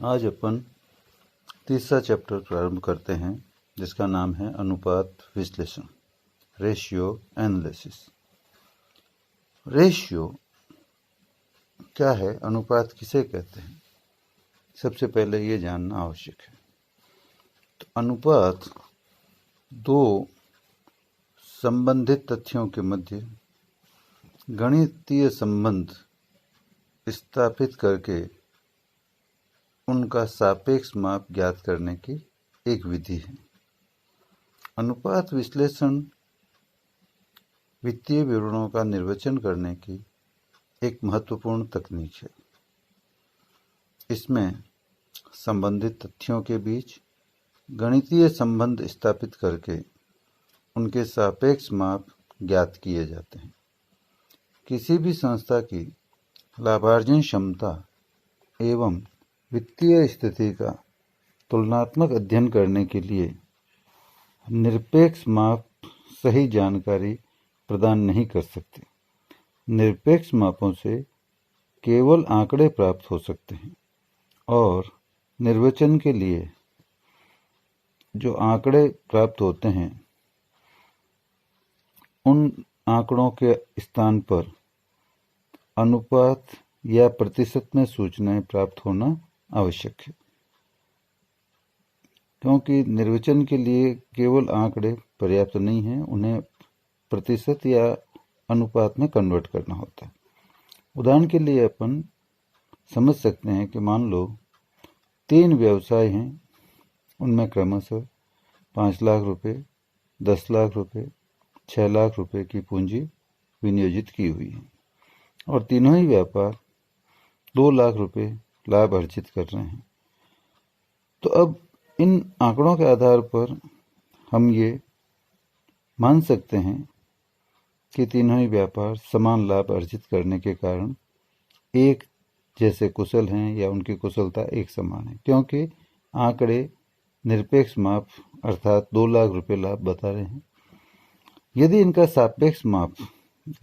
आज अपन तीसरा चैप्टर प्रारंभ करते हैं जिसका नाम है अनुपात विश्लेषण, रेशियो एनालिसिस। रेशियो क्या है, अनुपात किसे कहते हैं, सबसे पहले ये जानना आवश्यक है। तो अनुपात दो संबंधित तथ्यों के मध्य गणितीय संबंध स्थापित करके उनका सापेक्ष माप ज्ञात करने की एक विधि है। अनुपात विश्लेषण वित्तीय विवरणों का निर्वचन करने की एक महत्वपूर्ण तकनीक है। इसमें संबंधित तथ्यों के बीच गणितीय संबंध स्थापित करके उनके सापेक्ष माप ज्ञात किए जाते हैं। किसी भी संस्था की लाभार्जन क्षमता एवं वित्तीय स्थिति का तुलनात्मक अध्ययन करने के लिए निरपेक्ष माप सही जानकारी प्रदान नहीं कर सकते। निरपेक्ष मापों से केवल आंकड़े प्राप्त हो सकते हैं और निर्वचन के लिए जो आंकड़े प्राप्त होते हैं उन आंकड़ों के स्थान पर अनुपात या प्रतिशत में सूचनाएं प्राप्त होना आवश्यक है, क्योंकि निर्वचन के लिए केवल आंकड़े पर्याप्त नहीं हैं, उन्हें प्रतिशत या अनुपात में कन्वर्ट करना होता है। उदाहरण के लिए अपन समझ सकते हैं कि मान लो 3 व्यवसाय हैं, उनमें क्रमशः 5 लाख रुपए, 10 लाख रुपए, 6 लाख रुपए की पूंजी विनियोजित की हुई है और तीनों ही व्यापार 2 लाख रुपए लाभ अर्जित कर रहे हैं। तो अब इन आंकड़ों के आधार पर हम ये मान सकते हैं कि तीनों ही व्यापार समान लाभ अर्जित करने के कारण एक जैसे कुशल हैं या उनकी कुशलता एक समान है, क्योंकि आंकड़े निरपेक्ष माप अर्थात 2 लाख रुपए लाभ बता रहे हैं। यदि इनका सापेक्ष माप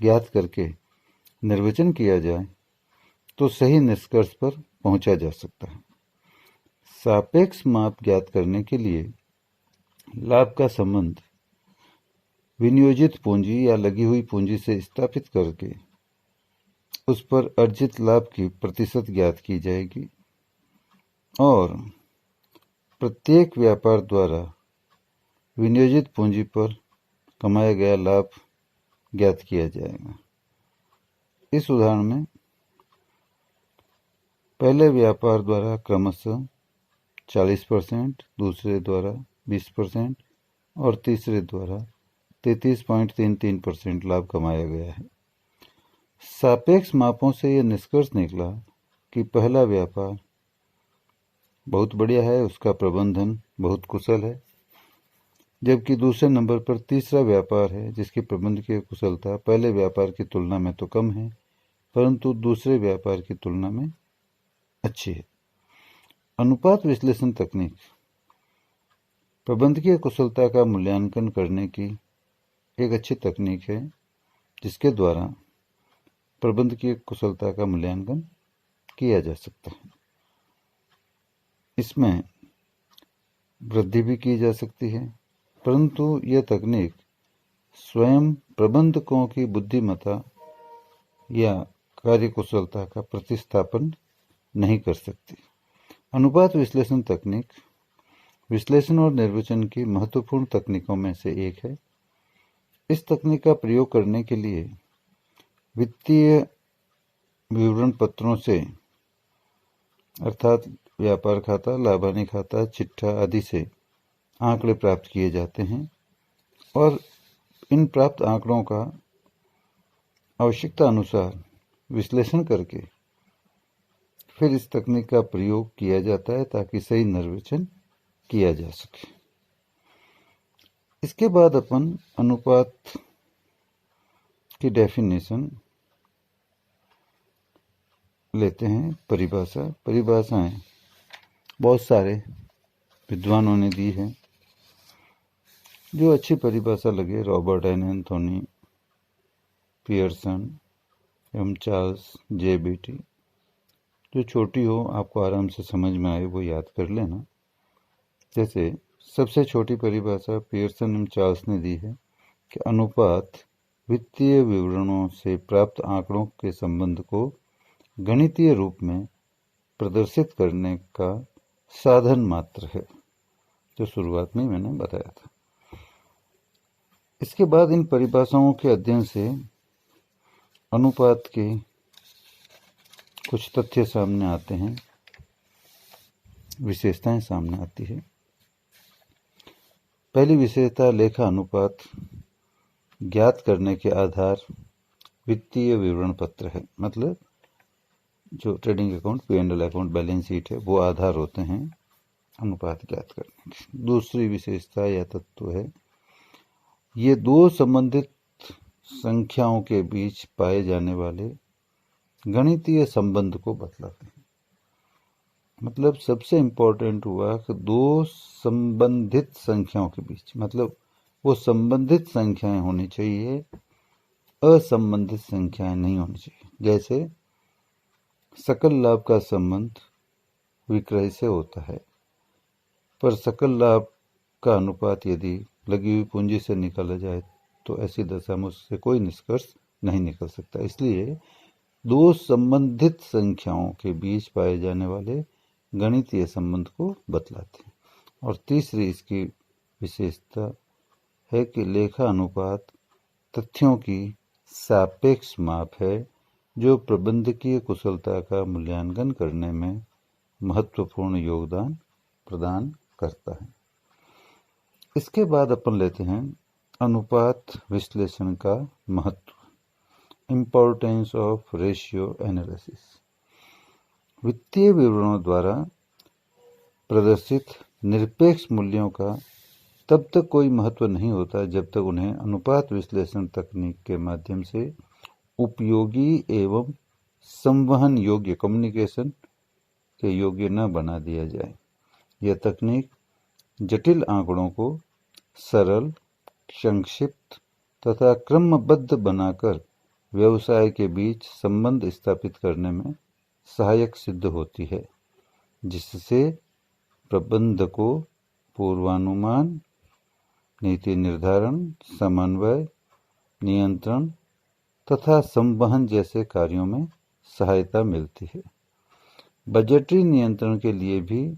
ज्ञात करके निर्वचन किया जाए तो सही निष्कर्ष पर पहुंचा जा सकता है। सापेक्ष माप ज्ञात करने के लिए लाभ का संबंध विनियोजित पूंजी या लगी हुई पूंजी से स्थापित करके उस पर अर्जित लाभ की प्रतिशत ज्ञात की जाएगी और प्रत्येक व्यापार द्वारा विनियोजित पूंजी पर कमाया गया लाभ ज्ञात किया जाएगा। इस उदाहरण में पहले व्यापार द्वारा क्रमशः 40%, दूसरे द्वारा 20% और तीसरे द्वारा 33.33% लाभ कमाया गया है। सापेक्ष मापों से यह निष्कर्ष निकला कि पहला व्यापार बहुत बढ़िया है, उसका प्रबंधन बहुत कुशल है, जबकि दूसरे नंबर पर तीसरा व्यापार है जिसकी प्रबंधकीय कुशलता पहले व्यापार की तुलना में तो कम है, परंतु दूसरे व्यापार की तुलना में अच्छी है। अनुपात विश्लेषण तकनीक प्रबंधकीय कुशलता का मूल्यांकन करने की एक अच्छी तकनीक है, जिसके द्वारा प्रबंधकीय कुशलता का मूल्यांकन किया जा सकता है। इसमें वृद्धि भी की जा सकती है, परंतु यह तकनीक स्वयं प्रबंधकों की बुद्धिमत्ता या कार्यकुशलता का प्रतिस्थापन नहीं कर सकती। अनुपात विश्लेषण तकनीक विश्लेषण और निर्वचन की महत्वपूर्ण तकनीकों में से एक है। इस तकनीक का प्रयोग करने के लिए वित्तीय विवरण पत्रों से अर्थात व्यापार खाता, लाभानी खाता, चिट्ठा आदि से आंकड़े प्राप्त किए जाते हैं और इन प्राप्त आंकड़ों का आवश्यकता अनुसार विश्लेषण करके फिर इस तकनीक का प्रयोग किया जाता है ताकि सही निर्वचन किया जा सके। इसके बाद अपन अनुपात की डेफिनेशन लेते हैं। परिभाषाएं बहुत सारे विद्वानों ने दी है। जो अच्छी परिभाषा लगे, रॉबर्ट एन एंथोनी, पियर्सन एवं चार्ल्स जे बीटी, जो छोटी हो, आपको आराम से समझ में आए, वो याद कर लेना। जैसे सबसे छोटी परिभाषा पियर्सन एंड चार्ल्स ने दी है कि अनुपात वित्तीय विवरणों से प्राप्त आंकड़ों के संबंध को गणितीय रूप में प्रदर्शित करने का साधन मात्र है, जो शुरुआत में मैंने बताया था। इसके बाद इन परिभाषाओं के अध्ययन से अनुपात के कुछ तथ्य सामने आते हैं, विशेषताएं सामने आती है। पहली विशेषता लेखा अनुपात ज्ञात करने के आधार वित्तीय विवरण पत्र है। मतलब जो trading account, P&L account, balance sheet है, वो आधार होते हैं अनुपात ज्ञात करने की। दूसरी विशेषता या तत्व है, ये दो संबंधित संख्याओं के बीच पाए जाने वाले गणितीय संबंध को बतलाते हैं। मतलब सबसे इंपॉर्टेंट हुआ कि दो संबंधित संख्याओं के बीच, मतलब वो संबंधित संख्याएं होनी चाहिए, असंबंधित संख्याएं नहीं होनी चाहिए। जैसे सकल लाभ का संबंध विक्रय से होता है, पर सकल लाभ का अनुपात यदि लगी हुई पूंजी से निकाला जाए तो ऐसी दशा में उससे कोई निष्कर्ष नहीं निकल सकता। इसलिए दो संबंधित संख्याओं के बीच पाए जाने वाले गणितीय संबंध को बतलाते हैं। और तीसरी इसकी विशेषता है कि लेखा अनुपात तथ्यों की सापेक्ष माप है, जो प्रबंधकीय कुशलता का मूल्यांकन करने में महत्वपूर्ण योगदान प्रदान करता है। इसके बाद अपन लेते हैं अनुपात विश्लेषण का महत्व, इम्पोर्टेंस ऑफ रेशियो एनालिसिस। वित्तीय विवरणों द्वारा प्रदर्शित निरपेक्ष मूल्यों का तब तक कोई महत्व नहीं होता जब तक उन्हें अनुपात विश्लेषण तकनीक के माध्यम से उपयोगी एवं संवहन योग्य, कम्युनिकेशन के योग्य न बना दिया जाए। यह तकनीक जटिल आंकड़ों को सरल, संक्षिप्त तथा क्रमबद्ध बनाकर व्यवसाय के बीच संबंध स्थापित करने में सहायक सिद्ध होती है, जिससे प्रबंधकों पूर्वानुमान, नीति निर्धारण, समन्वय, नियंत्रण तथा संवहन जैसे कार्यों में सहायता मिलती है। बजटरी नियंत्रण के लिए भी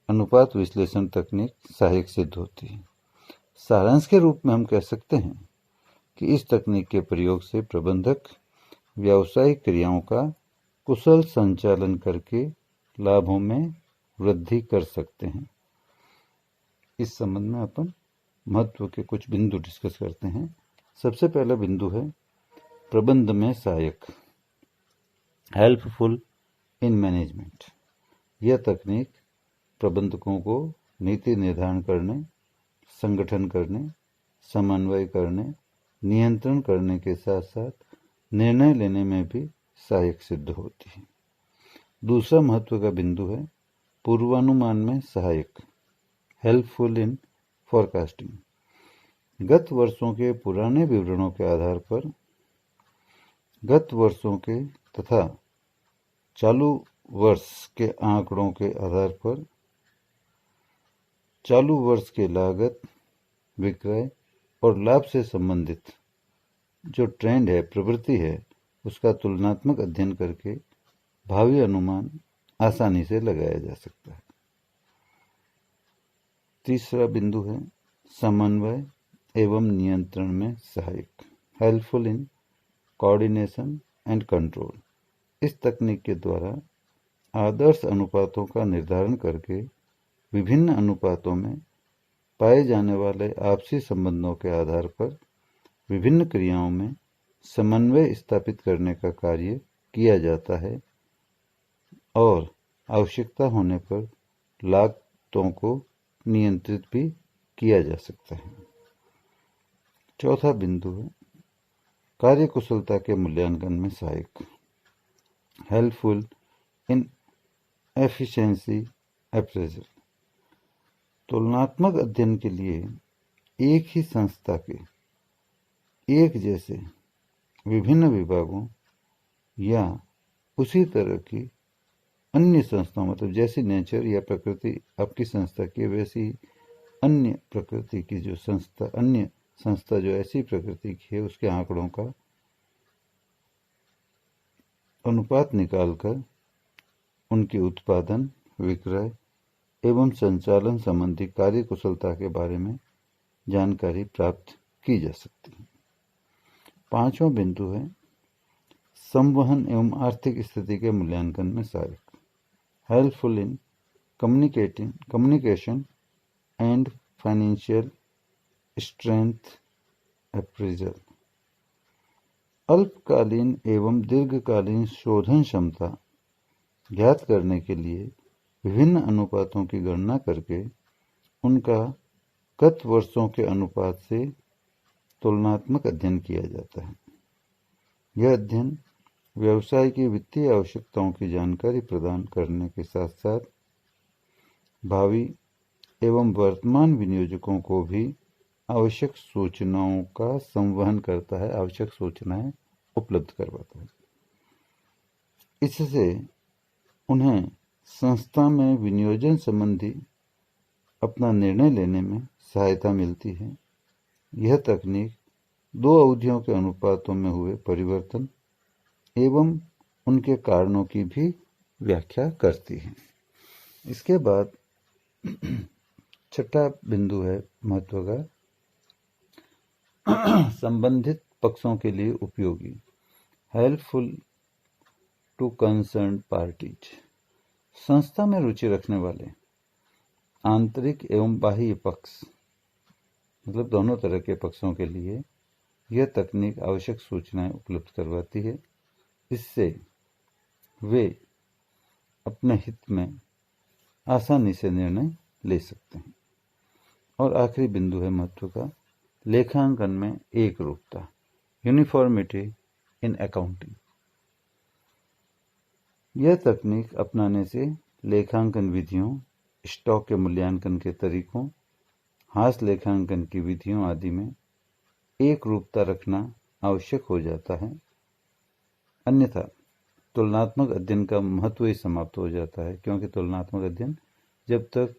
अनुपात विश्लेषण तकनीक सहायक सिद्ध होती है। सारांश के रूप में हम कह सकते हैं कि इस तकनीक के प्रयोग से प्रबंधक व्यावसायिक क्रियाओं का कुशल संचालन करके लाभों में वृद्धि कर सकते हैं। इस संबंध में अपन महत्व के कुछ बिंदु डिस्कस करते हैं। सबसे पहला बिंदु है प्रबंध में सहायक, हेल्पफुल इन मैनेजमेंट। यह तकनीक प्रबंधकों को नीति निर्धारण करने, संगठन करने, समन्वय करने, नियंत्रण करने के साथ साथ निर्णय लेने में भी सहायक सिद्ध होती है। दूसरा महत्व का बिंदु है पूर्वानुमान में सहायक, हेल्पफुल इन फोरकास्टिंग। गत वर्षों के पुराने विवरणों के आधार पर गत वर्षों के तथा चालू वर्ष के आंकड़ों के आधार पर चालू वर्ष के लागत, विक्रय और लाभ से संबंधित जो ट्रेंड है, प्रवृत्ति है, उसका तुलनात्मक अध्ययन करके भावी अनुमान आसानी से लगाया जा सकता है। तीसरा बिंदु है समन्वय एवं नियंत्रण में सहायक, helpful in coordination and control. इस तकनीक के द्वारा आदर्श अनुपातों का निर्धारण करके विभिन्न अनुपातों में पाए जाने वाले आपसी संबंधों के आधार पर विभिन्न क्रियाओं में समन्वय स्थापित करने का कार्य किया जाता है और आवश्यकता होने पर लागतों को नियंत्रित भी किया जा सकता है। चौथा बिंदु है कार्यकुशलता के मूल्यांकन में सहायक, हेल्पफुल इन एफिशिएंसी अप्रेजल। तुलनात्मक अध्ययन के लिए एक ही संस्था के एक जैसे विभिन्न विभागों या उसी तरह की अन्य संस्थाओं मतलब जैसी नेचर या प्रकृति आपकी संस्था की, वैसी अन्य प्रकृति की जो संस्था, अन्य संस्था जो ऐसी प्रकृति की है, उसके आंकड़ों का अनुपात निकालकर उनकी उत्पादन, विक्रय एवं संचालन संबंधी कार्य कुशलता के बारे में जानकारी प्राप्त की जा सकती है। 5वां बिंदु है संवहन एवं आर्थिक स्थिति के मूल्यांकन में सहायक, helpful in communication and financial strength appraisal. अल्पकालीन एवं दीर्घकालीन शोधन क्षमता ज्ञात करने के लिए विभिन्न अनुपातों की गणना करके उनका गत वर्षों के अनुपात से तुलनात्मक अध्ययन किया जाता है। यह अध्ययन व्यवसाय की वित्तीय आवश्यकताओं की जानकारी प्रदान करने के साथ साथ भावी एवं वर्तमान विनियोजकों को भी आवश्यक सूचनाओं का संवहन करता है, आवश्यक सूचनाएं उपलब्ध करवाता है। इससे उन्हें संस्था में विनियोजन संबंधी अपना निर्णय लेने में सहायता मिलती है। यह तकनीक 2 अवधियों के अनुपातों में हुए परिवर्तन एवं उनके कारणों की भी व्याख्या करती है। इसके बाद 6वां बिंदु है महत्व का संबंधित पक्षों के लिए उपयोगी, हेल्पफुल टू कंसर्न पार्टीज। संस्था में रुचि रखने वाले आंतरिक एवं बाह्य पक्ष मतलब दोनों तरह के पक्षों के लिए यह तकनीक आवश्यक सूचनाएं उपलब्ध करवाती है। इससे वे अपने हित में आसानी से निर्णय ले सकते हैं। और आखिरी बिंदु है महत्व का लेखांकन में एक रूपता, यूनिफॉर्मिटी इन अकाउंटिंग। यह तकनीक अपनाने से लेखांकन विधियों, स्टॉक के मूल्यांकन के तरीकों, हास लेखांकन की विधियों आदि में एक रूपता रखना आवश्यक हो जाता है, अन्यथा तुलनात्मक अध्ययन का महत्व ही समाप्त हो जाता है। क्योंकि तुलनात्मक अध्ययन जब तक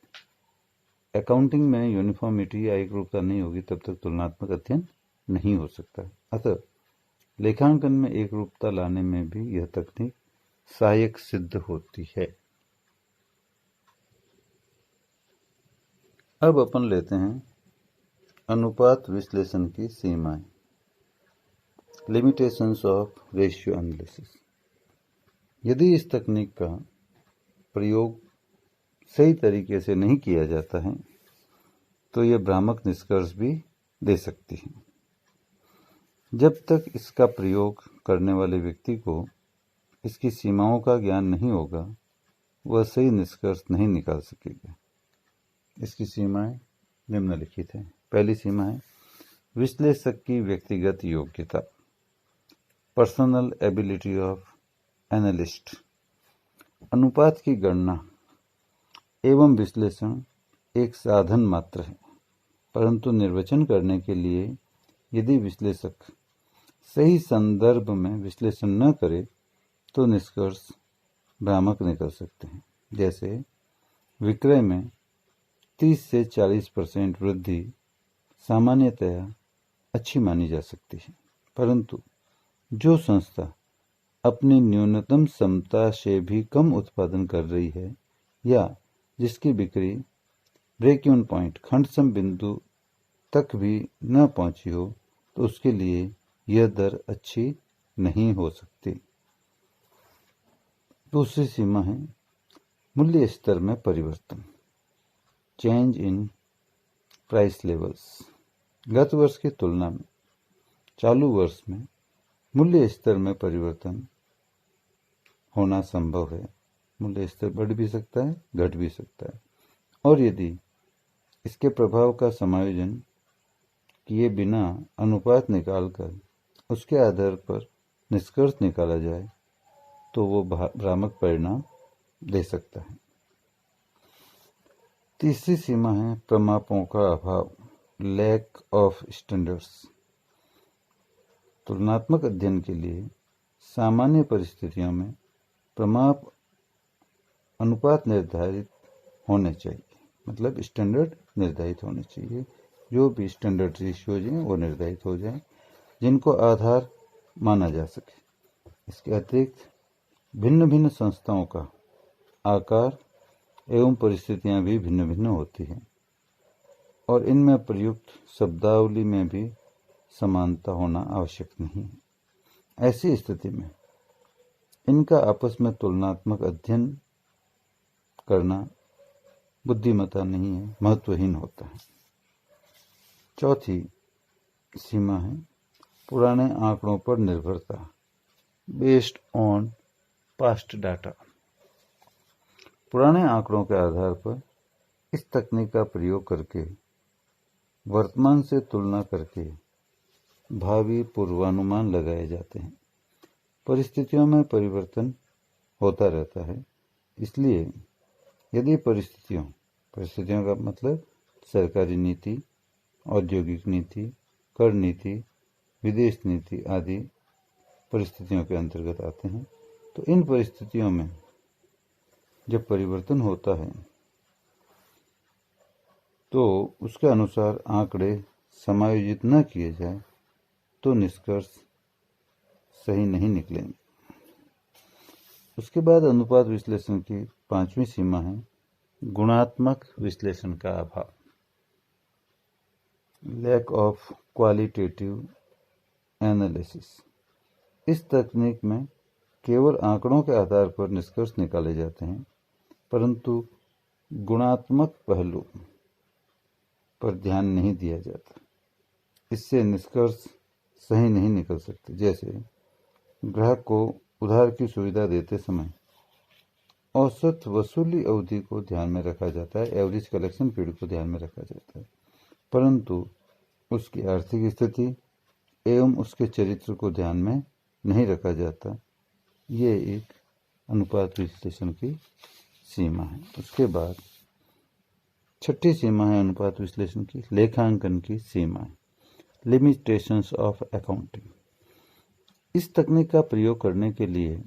अकाउंटिंग में यूनिफॉर्मिटी या एक रूपता नहीं होगी तब तक तुलनात्मक अध्ययन नहीं हो सकता। अतः लेखांकन में एक रूपता लाने में भी यह तकनीक सहायक सिद्ध होती है। अब अपन लेते हैं अनुपात विश्लेषण की सीमाएं, लिमिटेशंस ऑफ रेशियो एनालिसिस। यदि इस तकनीक का प्रयोग सही तरीके से नहीं किया जाता है तो यह भ्रामक निष्कर्ष भी दे सकती है। जब तक इसका प्रयोग करने वाले व्यक्ति को इसकी सीमाओं का ज्ञान नहीं होगा, वह सही निष्कर्ष नहीं निकाल सकेगा। इसकी सीमाएं निम्नलिखित हैं। पहली सीमा है विश्लेषक की व्यक्तिगत योग्यता, पर्सनल एबिलिटी ऑफ एनालिस्ट। अनुपात की गणना एवं विश्लेषण एक साधन मात्र है, परंतु निर्वचन करने के लिए यदि विश्लेषक सही संदर्भ में विश्लेषण न करे तो निष्कर्ष भ्रामक निकल सकते हैं। जैसे विक्रय में 30 से 40% वृद्धि सामान्यतया अच्छी मानी जा सकती है, परंतु जो संस्था अपनी न्यूनतम क्षमता से भी कम उत्पादन कर रही है या जिसकी बिक्री ब्रेक इवन पॉइंट खंडसम बिंदु तक भी न पहुंची हो, तो उसके लिए यह दर अच्छी नहीं हो सकती। दूसरी सीमा है मूल्य स्तर में परिवर्तन, चेंज इन प्राइस लेवल्स। गत वर्ष की तुलना में चालू वर्ष में मूल्य स्तर में परिवर्तन होना संभव है। मूल्य स्तर बढ़ भी सकता है, घट भी सकता है, और यदि इसके प्रभाव का समायोजन किए बिना अनुपात निकालकर उसके आधार पर निष्कर्ष निकाला जाए तो वो भ्रामक परिणाम दे सकता है। तीसरी सीमा है प्रमापों का अभाव, लैक ऑफ स्टैंडर्ड्स। तुलनात्मक अध्ययन के लिए सामान्य परिस्थितियों में प्रमाप अनुपात निर्धारित होने चाहिए, मतलब स्टैंडर्ड निर्धारित होने चाहिए। जो भी स्टैंडर्ड रेशियोज हैं वो निर्धारित हो जाएं जिनको आधार माना जा सके। इसके अतिरिक्त भिन्न भिन्न संस्थाओं का आकार एवं परिस्थितियां भी भिन्न भिन्न होती हैं और इनमें प्रयुक्त शब्दावली में भी समानता होना आवश्यक नहीं है। ऐसी स्थिति में इनका आपस में तुलनात्मक अध्ययन करना बुद्धिमत्ता नहीं है, महत्वहीन होता है। चौथी सीमा है पुराने आंकड़ों पर निर्भरता, बेस्ड ऑन पास्ट डाटा। पुराने आंकड़ों के आधार पर इस तकनीक का प्रयोग करके वर्तमान से तुलना करके भावी पूर्वानुमान लगाए जाते हैं। परिस्थितियों में परिवर्तन होता रहता है, इसलिए यदि परिस्थितियों का मतलब सरकारी नीति, औद्योगिक नीति, कर नीति, विदेश नीति आदि परिस्थितियों के अंतर्गत आते हैं, तो इन परिस्थितियों में जब परिवर्तन होता है तो उसके अनुसार आंकड़े समायोजित न किए जाए तो निष्कर्ष सही नहीं निकलेंगे। उसके बाद अनुपात विश्लेषण की पांचवी सीमा है गुणात्मक विश्लेषण का अभाव, लैक ऑफ क्वालिटेटिव एनालिसिस। इस तकनीक में केवल आंकड़ों के आधार पर निष्कर्ष निकाले जाते हैं, परंतु गुणात्मक पहलू पर ध्यान नहीं दिया जाता। इससे निष्कर्ष सही नहीं निकल सकते। जैसे ग्राहक को उधार की सुविधा देते समय औसत वसूली अवधि को ध्यान में रखा जाता है, एवरेज कलेक्शन पीरियड को ध्यान में रखा जाता है, परंतु उसकी आर्थिक स्थिति एवं उसके चरित्र को ध्यान में नहीं रखा जाता। ये एक अनुपात विश्लेषण की सीमा है। उसके बाद छठी सीमा है अनुपात विश्लेषण की लेखांकन की सीमा है, लिमिटेशंस ऑफ अकाउंटिंग। इस तकनीक का प्रयोग करने के लिए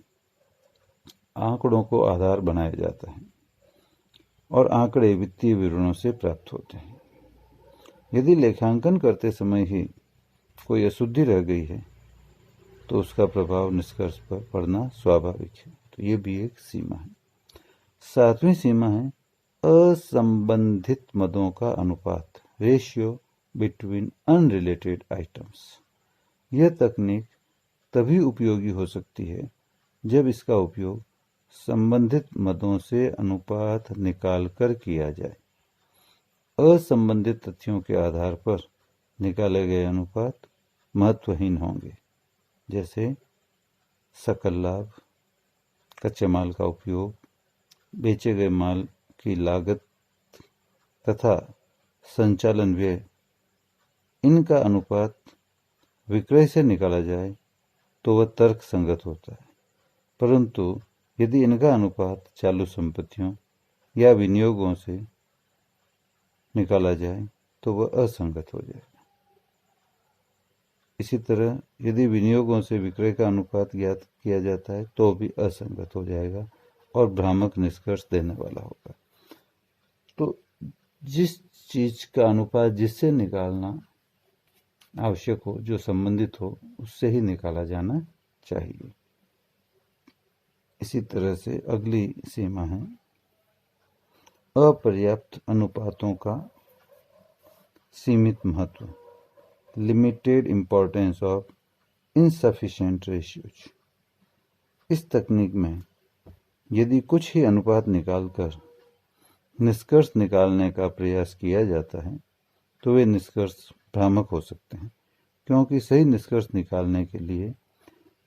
आंकड़ों को आधार बनाया जाता है और आंकड़े वित्तीय विवरणों से प्राप्त होते हैं। यदि लेखांकन करते समय ही कोई अशुद्धि रह गई है तो उसका प्रभाव निष्कर्ष पर पड़ना स्वाभाविक है। तो ये भी एक सीमा है। सातवीं सीमा है असंबंधित मदों का अनुपात, रेशियो बिटवीन अनरिलेटेड आइटम्स। यह तकनीक तभी उपयोगी हो सकती है जब इसका उपयोग संबंधित मदों से अनुपात निकालकर किया जाए। असंबंधित तथ्यों के आधार पर निकाले गए अनुपात महत्वहीन होंगे, जैसे सकल लाभ, कच्चे माल का उपयोग, बेचे गए माल की लागत तथा संचालन व्यय। इनका अनुपात विक्रय से निकाला जाए तो वह तर्क संगत होता है, परंतु यदि इनका अनुपात चालू संपत्तियों या विनियोगों से निकाला जाए तो वह असंगत हो जाएगा। इसी तरह यदि विनियोगों से विक्रय का अनुपात ज्ञात किया जाता है तो भी असंगत हो जाएगा और भ्रामक निष्कर्ष देने वाला होगा। तो जिस चीज का अनुपात जिससे निकालना आवश्यक हो, जो संबंधित हो, उससे ही निकाला जाना चाहिए। इसी तरह से अगली सीमा है अपर्याप्त अनुपातों का सीमित महत्व, limited importance of insufficient ratios. इस तकनीक में यदि कुछ ही अनुपात निकालकर निष्कर्ष निकालने का प्रयास किया जाता है तो वे निष्कर्ष भ्रामक हो सकते हैं, क्योंकि सही निष्कर्ष निकालने के लिए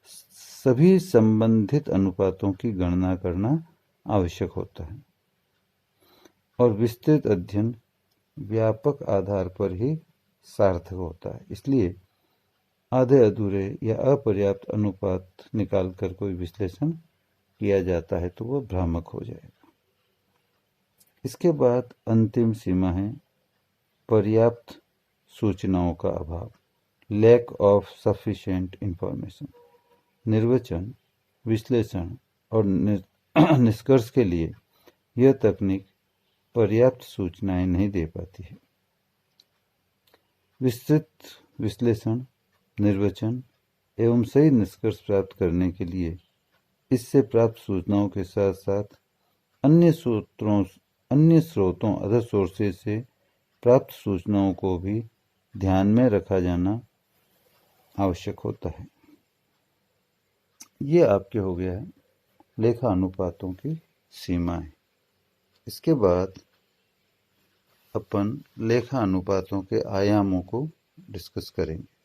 सभी संबंधित अनुपातों की गणना करना आवश्यक होता है और विस्तृत अध्ययन व्यापक आधार पर ही सार्थक होता है। इसलिए आधे अधूरे या अपर्याप्त अनुपात निकालकर कोई विश्लेषण किया जाता है तो वह भ्रामक हो जाएगा। इसके बाद अंतिम सीमा है पर्याप्त सूचनाओं का अभाव, लैक ऑफ सफिशिएंट इंफॉर्मेशन। निर्वचन, विश्लेषण और निष्कर्ष के लिए यह तकनीक पर्याप्त सूचनाएं नहीं दे पाती है। विस्तृत विश्लेषण, निर्वचन एवं सही निष्कर्ष प्राप्त करने के लिए इससे प्राप्त सूचनाओं के साथ साथ अन्य स्रोतों अदर सोर्सेज से प्राप्त सूचनाओं को भी ध्यान में रखा जाना आवश्यक होता है। ये आपके हो गया है लेखा अनुपातों की सीमाएं। इसके बाद अपन लेखा अनुपातों के आयामों को डिस्कस करेंगे।